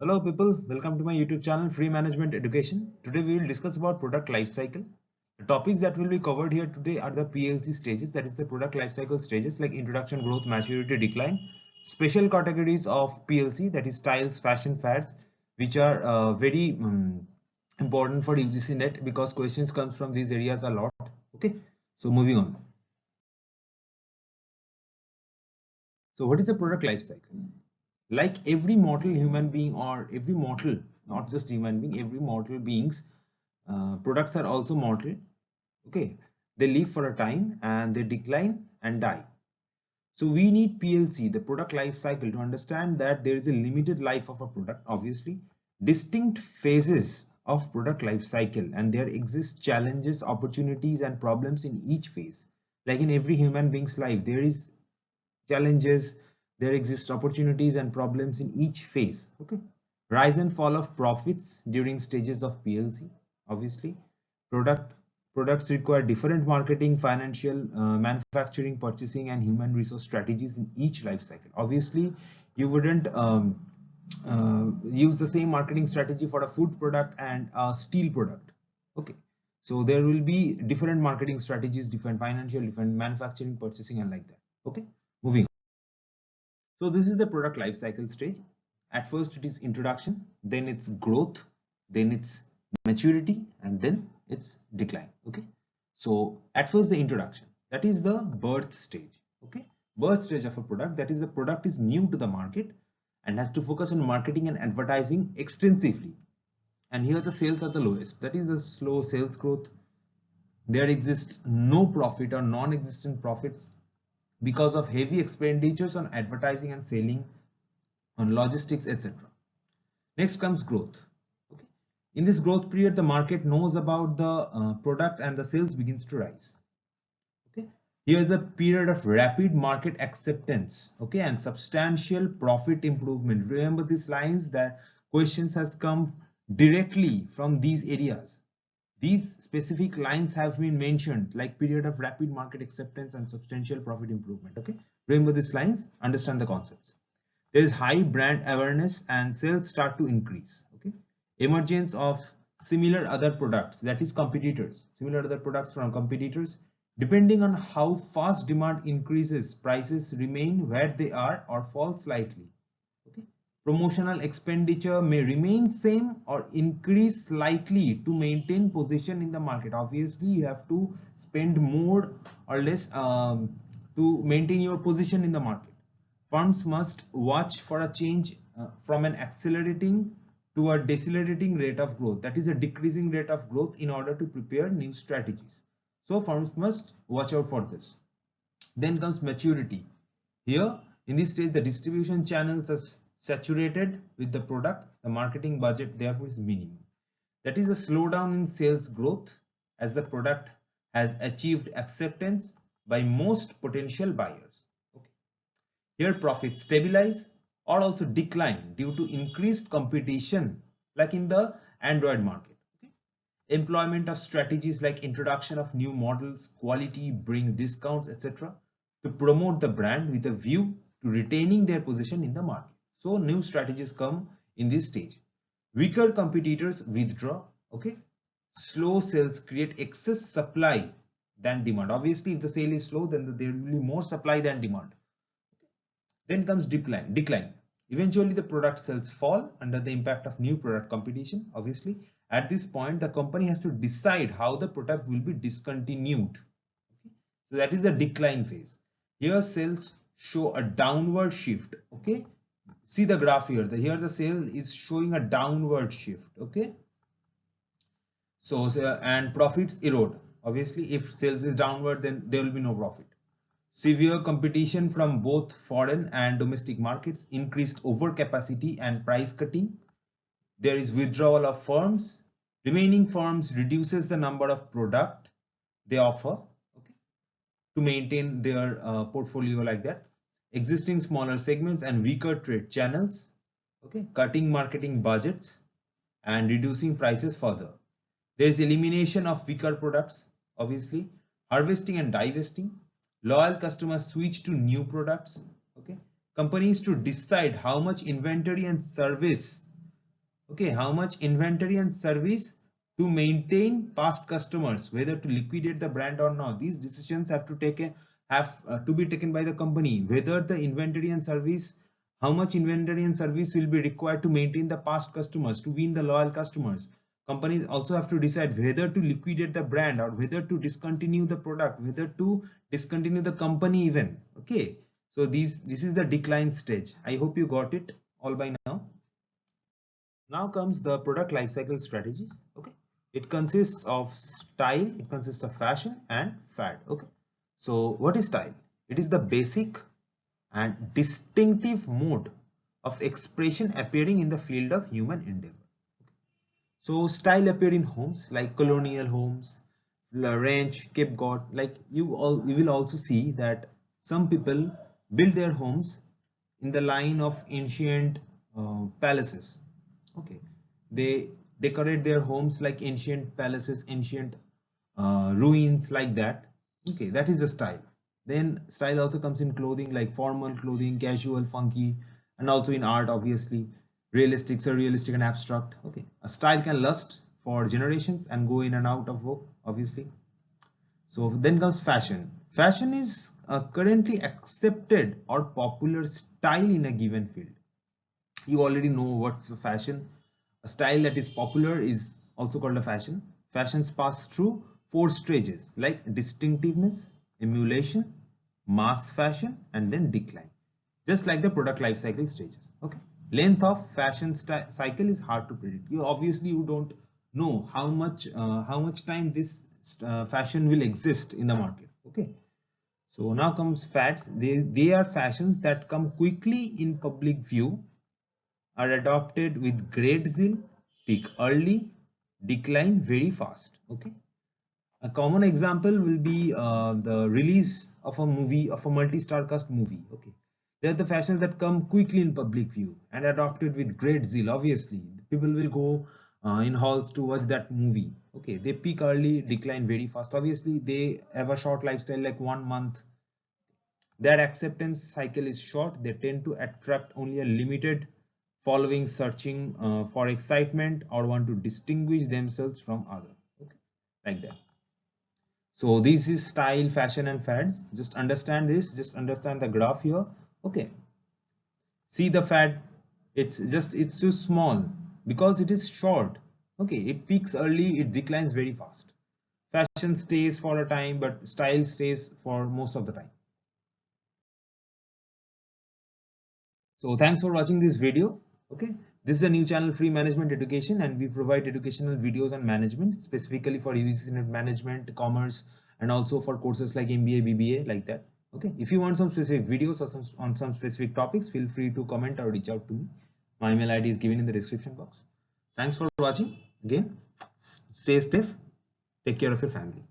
Hello people, welcome to my YouTube channel Free Management Education. Today we will discuss about product life cycle. The topics that will be covered here today are the PLC stages, that is the product life cycle stages like introduction, growth, maturity, decline. Special categories of PLC, that is styles, fashion, fads, which are very important for UGC NET because questions comes from these areas a lot. Okay, so moving on. So what is a product life cycle? Like every mortal human being or every mortal, not just human being, every mortal beings, products are also mortal. Okay, they live for a time and they decline and die. So we need PLC, the product life cycle, to understand that there is a limited life of a product, obviously, distinct phases of product life cycle, and there exist challenges, opportunities and problems in each phase. Like in every human being's life, there is challenges, there exist opportunities and problems in each phase. Okay, rise and fall of profits during stages of PLC. Obviously, products require different marketing, financial, manufacturing, purchasing and human resource strategies in each life cycle. Obviously, you wouldn't use the same marketing strategy for a food product and a steel product. Okay, so there will be different marketing strategies, different financial, different manufacturing, purchasing and like that. Okay, moving on. So this is the product life cycle stage. At first it is introduction, then it's growth, then it's maturity, and then it's decline. Okay. So at first the introduction, that is the birth stage. Okay. Birth stage of a product, that is the product is new to the market and has to focus on marketing and advertising extensively. And here the sales are the lowest. That is the slow sales growth. There exists no profit or non-existent profits because of heavy expenditures on advertising and selling, on logistics, etc. Next comes growth. Okay. In this growth period, the market knows about the product and the sales begins to rise. Okay. Here is a period of rapid market acceptance, okay, and substantial profit improvement. Remember these lines, that questions has come directly from these areas. These specific lines have been mentioned, like period of rapid market acceptance and substantial profit improvement. Okay, remember these lines, understand the concepts. There is high brand awareness and sales start to increase. Okay, emergence of similar other products, that is competitors, similar other products from competitors. Depending on how fast demand increases, prices remain where they are or fall slightly. Okay, promotional expenditure may remain same or increase slightly to maintain position in the market. Obviously you have to spend more or less to maintain your position in the market. Firms must watch for a change from an accelerating to a decelerating rate of growth, that is a decreasing rate of growth, in order to prepare new strategies. So firms must watch out for this. Then comes maturity. Here in this stage the distribution channels are saturated with the product, the marketing budget therefore is minimum. That is a slowdown in sales growth as the product has achieved acceptance by most potential buyers. Okay. Here profits stabilize or also decline due to increased competition, like in the Android market. Okay. Employment of strategies like introduction of new models, quality, bring discounts, etc. to promote the brand with a view to retaining their position in the market. So new strategies come in this stage. Weaker competitors withdraw. Okay. Slow sales create excess supply than demand. Obviously, if the sale is slow, then there will be more supply than demand. Then comes decline. Eventually the product sales fall under the impact of new product competition. Obviously at this point the company has to decide how the product will be discontinued. Okay. So that is the decline phase. Here sales show a downward shift. Okay, see the graph here, here the sale is showing a downward shift. Okay, so and profits erode. Obviously if sales is downward, then there will be no profit. Severe competition from both foreign and domestic markets, increased overcapacity and price cutting. There is withdrawal of firms. Remaining firms reduces the number of product they offer, okay, to maintain their portfolio like that. Existing smaller segments and weaker trade channels, okay, cutting marketing budgets and reducing prices further. There is elimination of weaker products, obviously, harvesting and divesting. Loyal customers switch to new products. Okay, companies to decide how much inventory and service Okay, how much inventory and service to maintain past customers, whether to liquidate the brand or not. These decisions have to to be taken by the company, whether the inventory and service, how much inventory and service will be required to maintain the past customers, to win the loyal customers. Companies also have to decide whether to liquidate the brand or whether to discontinue the product, whether to discontinue the company even. Okay, so this is the decline stage. I hope you got it all by now. Now comes the product lifecycle strategies. Okay, it consists of style, it consists of fashion and fad. Okay, so what is style? It is the basic and distinctive mode of expression appearing in the field of human endeavor. So style appear in homes like colonial homes, ranch, Cape Cod. Like you will also see that some people build their homes in the line of ancient palaces. Okay, they decorate their homes like ancient palaces, ancient ruins like that. Okay, that is the style. Then style also comes in clothing like formal clothing, casual, funky, and also in art, obviously realistic, surrealistic, and abstract. Okay, a style can last for generations and go in and out of vogue, obviously. So then comes fashion. Fashion is a currently accepted or popular style in a given field. You already know what's a fashion. A style that is popular is also called a fashion. Fashions pass through four stages like distinctiveness, emulation, mass fashion, and then decline. Just like the product life cycle stages. Okay. Length of fashion cycle is hard to predict. You don't know how much time this fashion will exist in the market. Okay. So now comes fads. They are fashions that come quickly in public view, are adopted with great zeal, peak early, decline very fast. Okay. A common example will be the release of a movie, of a multi-star cast movie. Okay, they are the fashions that come quickly in public view and adopted with great zeal. Obviously, people will go in halls to watch that movie. Okay, they peak early, decline very fast. Obviously, they have a short lifestyle like 1 month. Their acceptance cycle is short. They tend to attract only a limited following, searching for excitement or want to distinguish themselves from others. Okay, like that. So this is style, fashion, and fads. Just understand this. Just understand the graph here. Okay. See the fad. It's too small because it is short. Okay. It peaks early. It declines very fast. Fashion stays for a time, but style stays for most of the time. So thanks for watching this video. Okay. This is a new channel, Free Management Education, and we provide educational videos on management, specifically for UGC NET management, commerce, and also for courses like MBA, BBA, like that. Okay. If you want some specific videos or on some specific topics, feel free to comment or reach out to me. My email ID is given in the description box. Thanks for watching. Again, stay safe. Take care of your family.